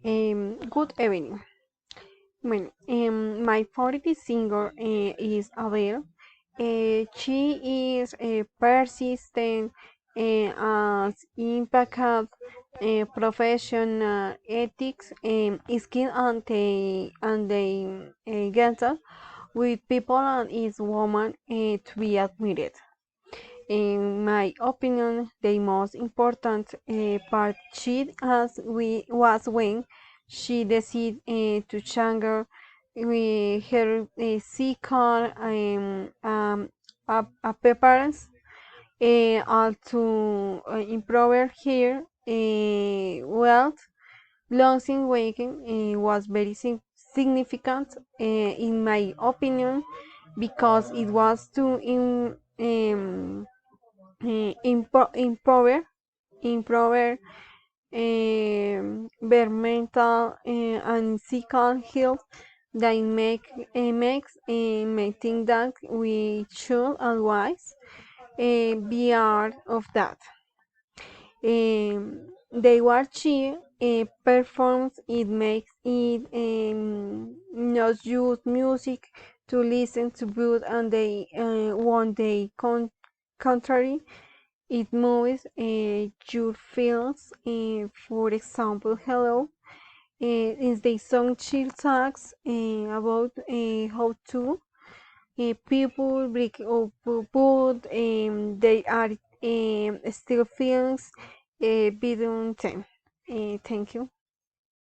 Good evening. My favorite singer is Adele. She is persistent as impact, professional ethics, skill and gets with people and is woman to be admired. In my opinion, the most important part she has was when she decided to change her secret appearance to improve her wealth. Losing weight was very significant, in my opinion, because it was to improve their mental and physical health that makes me think that we should always be aware of that. The way she performs it makes it not use music to listen to, but and they on the contrary, it moves your feels. For example, Hello is the song she talks about how to people break up, but they are still feelings between them. Thank you.